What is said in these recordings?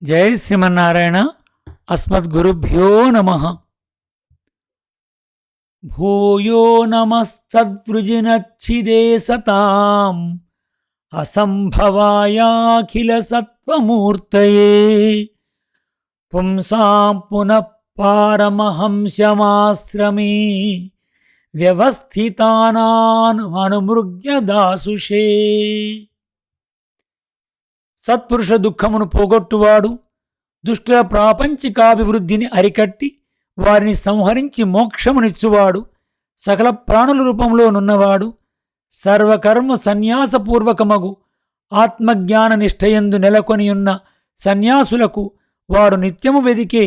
జై శ్రీమన్నారాయణ. అస్మద్గురుభ్యో నమః. భూయో నమస్తద్వృజినచ్చిదే సతాం అసంభవాయాఖిల సత్వమూర్తయే పుంసాం పునః పారమహంస్యమాశ్రమే వ్యవస్థితానాన్ అనుమృగ్య దాసుషే. సత్పురుష దుఃఖమును పోగొట్టువాడు, దుష్టుల ప్రాపంచికాభివృద్ధిని అరికట్టి వారిని సంహరించి మోక్షమునిచ్చువాడు, సకల ప్రాణుల రూపంలోనున్నవాడు, సర్వకర్మ సన్యాసపూర్వకమగు ఆత్మజ్ఞాన నిష్ఠయందు నెలకొనియున్న సన్యాసులకు వాడు నిత్యము వెదికే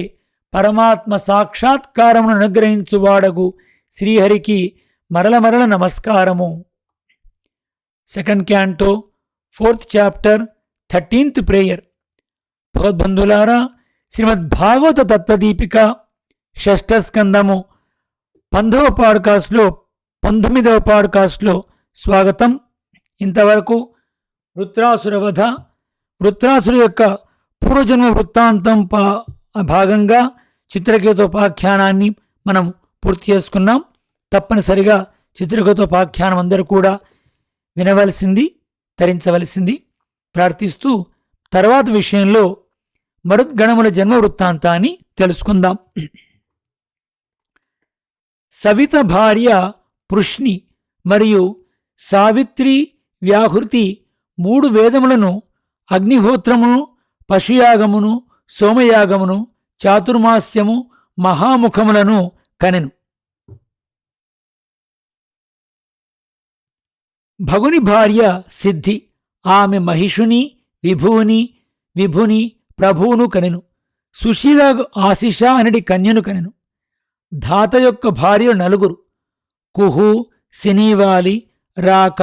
పరమాత్మ సాక్షాత్కారమును అనుగ్రహించువాడగు శ్రీహరికి మరల మరల నమస్కారము. Second canto, 4th chapter, 13th prayer. భగవద్బంధులారా, శ్రీమద్భాగవత తత్వదీపిక 6వ స్కందము 19వ పాడ్కాస్ట్లో స్వాగతం. ఇంతవరకు వృత్రాసుర వధ, వృత్రాసురు యొక్క పూర్వజన్మ వృత్తాంతం భాగంగా చిత్రకేతోపాఖ్యానాన్ని మనం పూర్తి చేసుకున్నాం. తప్పనిసరిగా చిత్రకేతోపాఖ్యానం అందరూ కూడా వినవలసింది, తరించవలసింది ప్రార్థిస్తూ తర్వాత విషయంలో మరుద్గణముల జన్మ వృత్తాంతాన్ని తెలుసుకుందాం. సవిత భార్య పృష్ణి మరియు సావిత్రి వ్యాహృతి 3 వేదములను, అగ్నిహోత్రమును, పశుయాగమును, సోమయాగమును, చాతుర్మాస్యము, మహాముఖములను కనెను. భగుని భార్య సిద్ధి ఆమె మహిషుని, విభుని, ప్రభువును కనెను. సుశీల ఆశిష అనడి కన్యను కనెను. ధాత యొక్క భార్యలు 4: కుహు, సినీవాలి, రాక,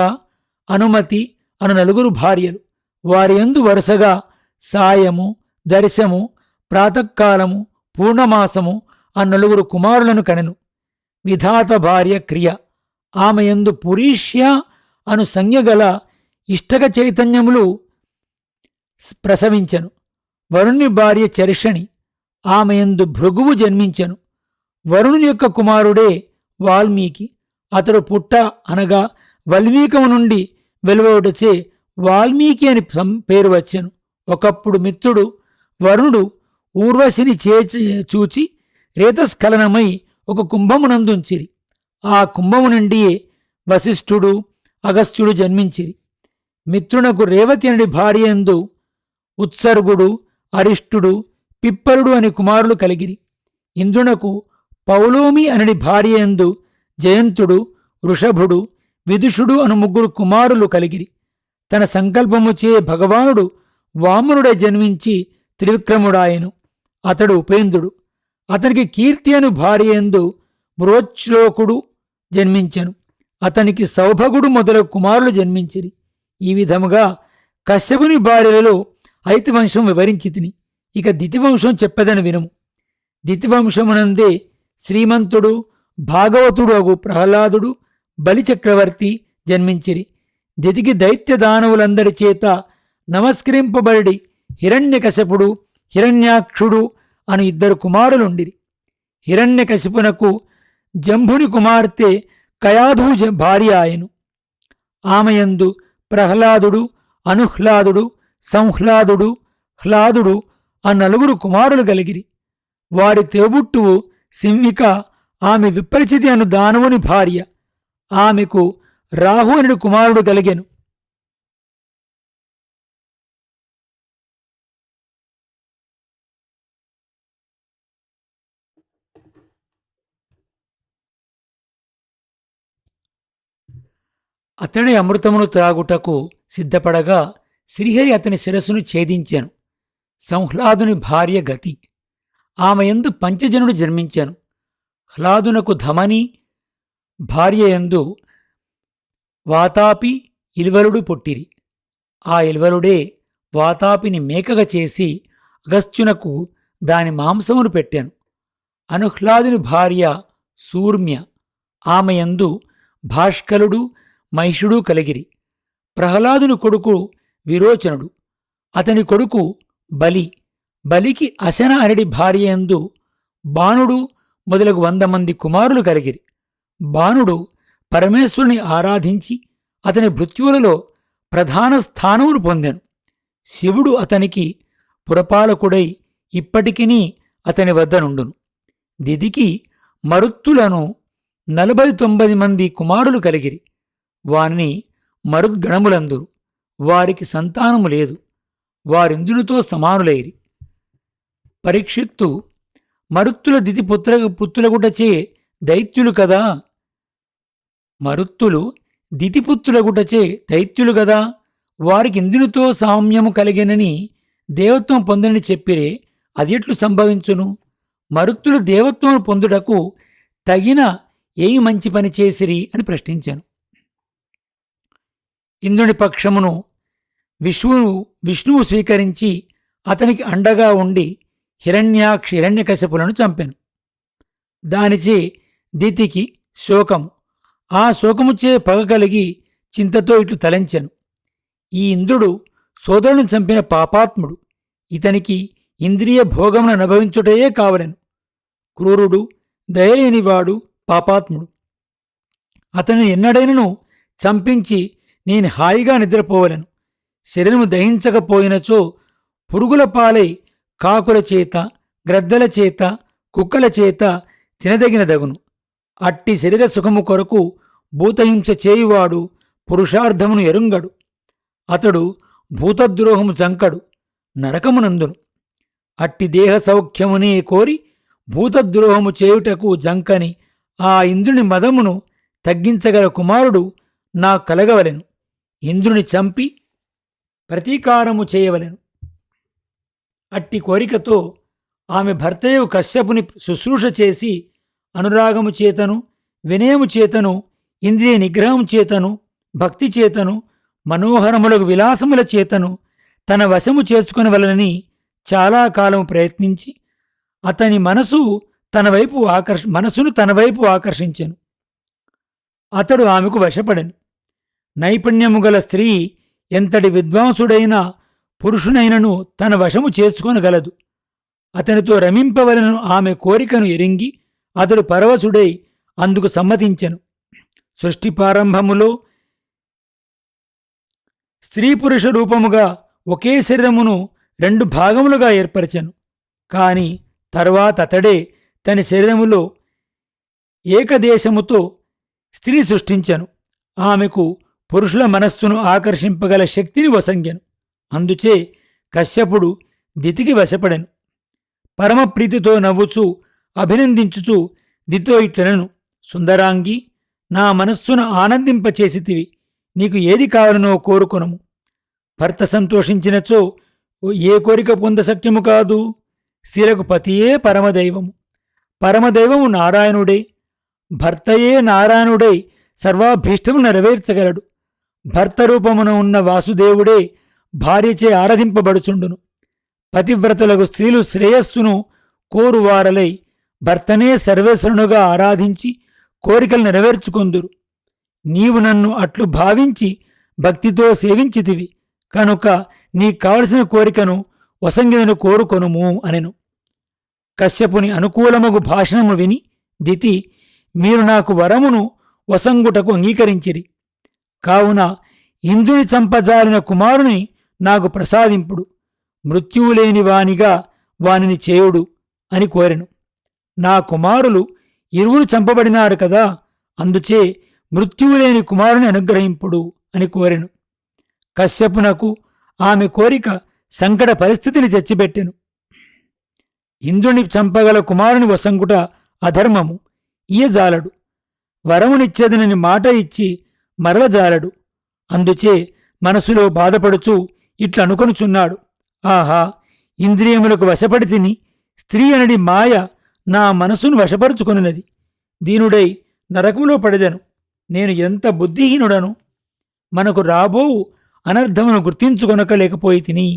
అనుమతి అను 4 భార్యలు. వారి యందు వరుసగా సాయము, దర్శము, ప్రాతకాలము, పూర్ణమాసము అను 4 కుమారులను కనెను. విధాత భార్య క్రియ ఆమె యందు పురీష్య అను సంజ్ఞగల ఇష్టక చైతన్యములు ప్రసవించెను. వరుణుని భార్య చర్షణి ఆమె యందు భృగువు జన్మించెను. వరుణుని యొక్క కుమారుడే వాల్మీకి. అతడు పుట్ట అనగా వల్మీకము నుండి వెలువడుచే వాల్మీకి అని పేరు వచ్చెను. ఒకప్పుడు మిత్రుడు వరుణుడు ఊర్వశిని చూచి రేతస్ఖలనమై ఒక కుంభమునందుంచిరి. ఆ కుంభము నుండియే వశిష్ఠుడు, అగస్త్యుడు జన్మించిరి. మిత్రునకు రేవతి అనడి భార్యందు ఉత్సర్గుడు, అరిష్టుడు, పిప్పలుడు అని కుమారులు కలిగిరి. ఇంద్రునకు పౌలోమి అనడి భార్యందు జయంతుడు, వృషభుడు, విదుషుడు అను 3 కుమారులు కలిగిరి. తన సంకల్పముచే భగవానుడు వామనుడై జన్మించి త్రివిక్రముడాయను. అతడు ఉపేంద్రుడు. అతనికి కీర్తి అను భార్యందు మృచ్లోకుడు జన్మించెను. అతనికి సౌభగుడు మొదలగు కుమారులు జన్మించిరి. ఈ విధముగా కశ్యపుని భార్యలలో ఐతివంశం వివరించి తిని. ఇక దితివంశం చెప్పదని వినుము. దితివంశమునందే శ్రీమంతుడు, భాగవతుడు అగు ప్రహ్లాదుడు, బలిచక్రవర్తి జన్మించిరి. దితికి దైత్య దానవులందరి చేత నమస్కరింపబడి హిరణ్యకశపుడు, హిరణ్యాక్షుడు అను 2 కుమారులుండిరి. హిరణ్యకశిపునకు జంభుని కుమార్తె కయాధు భార్య ఆయను. ఆమెయందు ప్రహ్లాదుడు, అనుహ్లాదుడు, సంహ్లాదుడు, హ్లాదుడు ఆ 4 కుమారులు కలిగిరి. వారి తోబుట్టువు సింహిక ఆమె విపరిచితి అను దానవుని భార్య. ఆమెకు రాహు అనుడు కుమారుడు కలిగెను. అతడి అమృతమును త్రాగుటకు సిద్ధపడగా శ్రీహరి అతని శిరస్సును ఛేదించాను. సంహ్లాదుని భార్య గతి ఆమెయందు పంచజనుడు జన్మించాను. హ్లాదునకు ధమని భార్యయందు వాతాపి, ఇల్వలుడు పుట్టిరి. ఆ ఇల్వలుడే వాతాపిని మేకగా చేసి అగస్త్యునకు దాని మాంసమును పెట్టాను. అనుహ్లాదుని భార్య శూర్మ్య ఆమెయందు భాష్కలుడు, మహిషుడు కలిగిరి. ప్రహ్లాదుని కొడుకు విరోచనుడు. అతని కొడుకు బలి. బలికి అశన అనడి భార్యందు బాణుడు మొదలగు 100 మంది కుమారులు కలిగిరి. బాణుడు పరమేశ్వరుని ఆరాధించి అతని భృత్యులలో ప్రధాన స్థానమును పొందెను. శివుడు అతనికి పురపాలకుడై ఇప్పటికినీ అతని వద్ద నుండును. దిదికి మరుత్తులను 40-90 మంది కుమారులు కలిగిరి. వారిని మరుద్గణములందురు. వారికి సంతానము లేదు. వారింద్రునితో సమానులైరి. పరీక్షిత్తు, మరుత్తుల దితి పుత్రులగుటచే దైత్యులు కదా. మరుత్తులు దితిపుత్రులగుటచే దైత్యులు గదా. వారికి ఇంద్రునితో సామ్యము కలిగినని దేవత్వం పొందని చెప్పిరే, అది ఎట్లు సంభవించును? మరుత్తులు దేవత్వం పొందుటకు తగిన ఏ మంచి పని చేసిరి అని ప్రశ్నించాను. ఇంద్రుని పక్షమును విష్ణువు స్వీకరించి అతనికి అండగా ఉండి హిరణ్యకశిపులను చంపెను. దానిచే దితికి శోకము. ఆ శోకముచే పగ కలిగి చింతతో ఇట్లు తలంచెను. ఈ ఇంద్రుడు సోదరుని చంపిన పాపాత్ముడు. ఇతనికి ఇంద్రియ భోగమును అనుభవించుటయే కావలెను. క్రూరుడు, దయలేనివాడు, పాపాత్ముడు. అతనిని ఎన్నడైనను చంపించి నేను హాయిగా నిద్రపోవలను. శరీరము దహించకపోయినచో పురుగుల పాలై కాకుల చేత, గ్రద్దల చేత, కుక్కల చేత తినదగినదగును. అట్టి శరీర సుఖము కొరకు భూతహింస చేయువాడు పురుషార్థమును ఎరుంగడు. అతడు భూతద్రోహము చంకడు, నరకమునందును. అట్టి దేహ సౌఖ్యమునే కోరి భూతద్రోహము చేయుటకు జంకని ఆ ఇంద్రుని మదమును తగ్గించగల కుమారుడు నా కలగవలెను. ఇంద్రుని చంపి ప్రతీకారము చేయవలెను. అట్టి కోరికతో ఆమె భర్తయు కశ్యపుని శుశ్రూష చేసి అనురాగము చేతను, వినయము చేతను, ఇంద్రియ నిగ్రహం చేతను, భక్తి చేతను, మనోహరములకు విలాసముల చేతను తన వశము చేసుకునవలనని చాలా కాలం ప్రయత్నించి అతని మనసును తన వైపు ఆకర్షించెను. అతడు ఆమెకు వశపడెను. నైపుణ్యము గల స్త్రీ ఎంతటి విద్వాంసుడైన పురుషునైనను తన వశము చేసుకొనగలదు. అతనితో రమింపవలను ఆమె కోరికను ఎరింగి అతడు పరవశుడై అందుకు సమ్మతించెను. సృష్టి ప్రారంభములో స్త్రీ పురుష రూపముగా ఒకే శరీరమును 2 భాగములుగా ఏర్పరచెను. కాని తర్వాత అతడే తన శరీరములో ఏకదేశముతో స్త్రీ సృష్టించెను. ఆమెకు పురుషుల మనస్సును ఆకర్షింపగల శక్తిని వసంగెను. అందుచే కశ్యపుడు దితికి వశపడెను. పరమప్రీతితో నవ్వుచూ అభినందించుచూ దితో ఇట్లనెను, సుందరాంగి, నా మనస్సును ఆనందింపచేసితివి. నీకు ఏది కావాలనో కోరుకొనము. భర్త సంతోషించినచో ఏ కోరిక పొందశక్యము కాదు. స్త్రీలకు పతియే పరమదైవము. పరమదైవము నారాయణుడే. భర్తయే నారాయణుడై సర్వాభీష్టము నెరవేర్చగలడు. భర్త రూపమున ఉన్న వాసుదేవుడే భార్యచే ఆరాధింపబడుచుండును. పతివ్రతలకు స్త్రీలు శ్రేయస్సును కోరువారలై భర్తనే సర్వేశ్వరునుగా ఆరాధించి కోరికలు నెరవేర్చుకొందురు. నీవు నన్ను అట్లు భావించి భక్తితో సేవించితివి కనుక నీకు కావలసిన కోరికను వసంగినను కోరుకొనుము అనెను. కశ్యపుని అనుకూలమగు భాషణము విని దితి, మీరు నాకు వరమును వసంగుటకు అంగీకరించిరి. కావున ఇంద్రుని చంపజాలిన కుమారుని నాకు ప్రసాదింపుడు. మృత్యువులేని వానిగా వానిని చేయుడు అని కోరెను. నా కుమారులు ఇరువురు చంపబడినారు కదా, అందుచే మృత్యువులేని కుమారుని అనుగ్రహింపుడు అని కోరెను. కశ్యపునకు ఆమె కోరిక సంకట పరిస్థితిని తెచ్చిపెట్టెను. ఇంద్రుని చంపగల కుమారుని వసంగుట అధర్మము, ఇయ్యజాలడు. వరమునిచ్చేదనని మాట ఇచ్చి మరలజాలడు. అందుచే మనసులో బాధపడుచూ ఇట్లనుకొనుచున్నాడు, ఆహా, ఇంద్రియములకు వశపడి తిని స్త్రీ అనడి మాయ నా మనసును వశపరుచుకొనినది. దీనుడై నరకములో పడెదను. నేను ఎంత బుద్ధిహీనుడను. మనకు రాబోవు అనర్థమును గుర్తించుకొనకలేకపోయి తిని,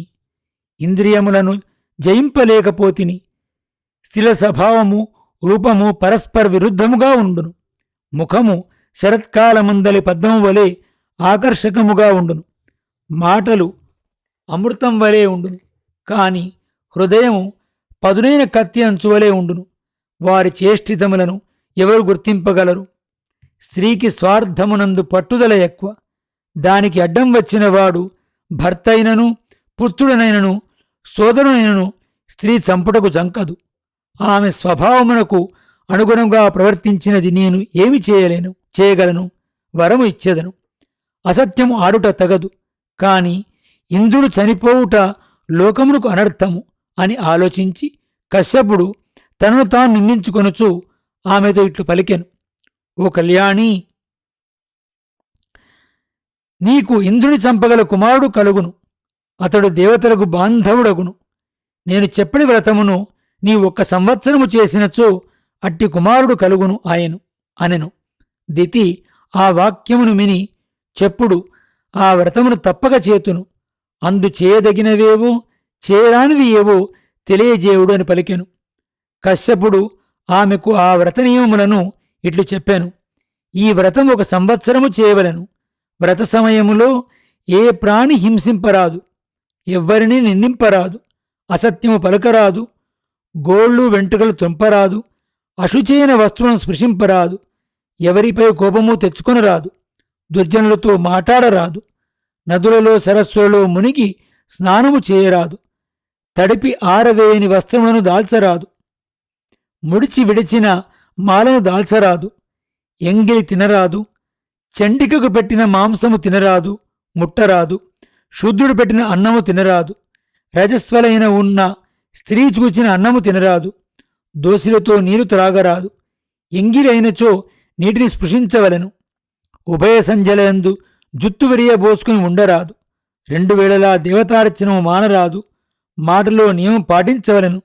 ఇంద్రియములను జయింపలేకపోతిని. స్థిర స్వభావము, రూపము పరస్పర విరుద్ధముగా ఉండును. ముఖము శరత్కాలమందలి పద్మము వలె ఆకర్షకముగా ఉండును. మాటలు అమృతం వలె ఉండును. కాని హృదయం పదునైన కత్తి అంచువలే ఉండును. వారి చేష్టితములను ఎవరు గుర్తింపగలరు? స్త్రీకి స్వార్థమునందు పట్టుదల ఎక్కువ. దానికి అడ్డం వచ్చినవాడు భర్తైనను పుత్రుడనైనను సోదరునైనను స్త్రీ చంపుటకు జంకదు. ఆమె స్వభావమునకు అనుగుణంగా ప్రవర్తించినది నేను ఏమి చేయగలను? వరము ఇచ్చేదను. అసత్యము ఆడుట తగదు. కాని ఇంద్రుడు చనిపోవుట లోకమునకు అనర్థము అని ఆలోచించి కశ్యపుడు తనను తాను నిందించుకొనుచు ఆమెతో ఇట్లు పలికెను. ఓ కళ్యాణి, నీకు ఇంద్రుని చంపగల కుమారుడు కలుగును. అతడు దేవతలకు బాంధవుడగును. నేను చెప్పిన వ్రతమును నీ 1 సంవత్సరము చేసినచో అట్టి కుమారుడు కలుగును అనెను. దితి ఆ వాక్యమును విని చెప్పుడు ఆ వ్రతమును తప్పక చేతును. అందు చేయదగినవేవో చేయరానివి ఏవో తెలియజేయుడు అని పలికెను. కశ్యపుడు ఆమెకు ఆ వ్రత నియమములను ఇట్లు చెప్పాను. ఈ వ్రతం 1 సంవత్సరము చేయవలెను. వ్రత సమయములో ఏ ప్రాణి హింసింపరాదు, ఎవ్వరినీ నిందింపరాదు, అసత్యము పలకరాదు, గోళ్ళు వెంట్రుకలు తుంపరాదు, అశుచైన వస్తువులను స్పృశింపరాదు, ఎవరిపై కోపము తెచ్చుకొనరాదు, దుర్జనులతో మాట్లాడరాదు, నదులలో సరస్సులలో మునిగి స్నానము చేయరాదు, తడిపి ఆరవేయని వస్త్రములను దాల్చరాదు, ముడిచి విడిచిన మాలను దాల్చరాదు, ఎంగిలి తినరాదు, చండికకు పెట్టిన మాంసము తినరాదు, ముట్టరాదు, శూద్రుడు పెట్టిన అన్నము తినరాదు, రజస్వలైన ఉన్న స్త్రీ చూచిన అన్నము తినరాదు, దోసిలతో నీరు త్రాగరాదు, ఎంగిలైనచో నీటిని స్పృశించవలెను, ఉభయ సంధ్యలందు జుత్తు విరియబోసుకుని ఉండరాదు, 2 వేళలా దేవతార్చనము మానరాదు, మాటలో నియమం పాటించవలెను,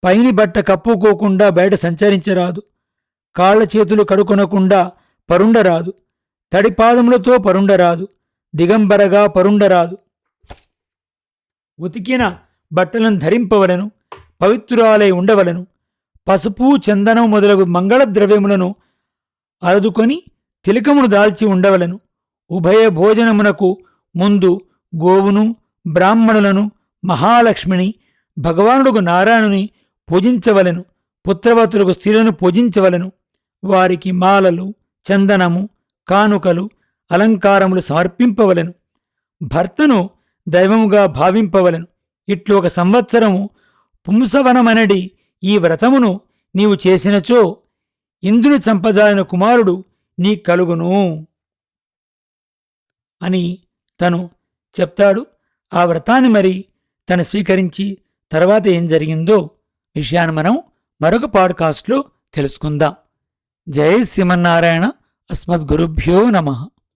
పైని బట్ట కప్పుకోకుండా బయట సంచరించరాదు, కాళ్ల చేతులు కడుకొనకుండా పరుండరాదు, తడిపాదములతో పరుండరాదు, దిగంబరగా పరుండరాదు, ఉతికిన బట్టలను ధరింపవలను, పవిత్రురాలై ఉండవలను, పసుపు చందనం మొదలగు మంగళ ద్రవ్యములను అరదుకొని తిలకమును దాల్చి ఉండవలను, ఉభయ భోజనమునకు ముందు గోవును, బ్రాహ్మణులను, మహాలక్ష్మిని, భగవానుడుగు నారాయణుని పూజించవలెను, పుత్రవతులకు స్త్రీలను పూజించవలెను, వారికి మాలలు, చందనము, కానుకలు, అలంకారములు సమర్పింపవలెను, భర్తను దైవముగా భావింపవలెను. ఇట్లు 1 సంవత్సరము పుంసవనమనడి ఈ వ్రతమును నీవు చేసినచో ఇంద్రుని చంపజాలిన కుమారుడు నీ కలుగును అని తను చెప్తాడు. ఆ వ్రతాన్ని మరి తను స్వీకరించి తర్వాత ఏం జరిగిందో విషయాన్ని మనం మరొక పాడ్కాస్ట్లో తెలుసుకుందాం. జై శ్రీమన్నారాయణ. అస్మద్గురుభ్యో నమః.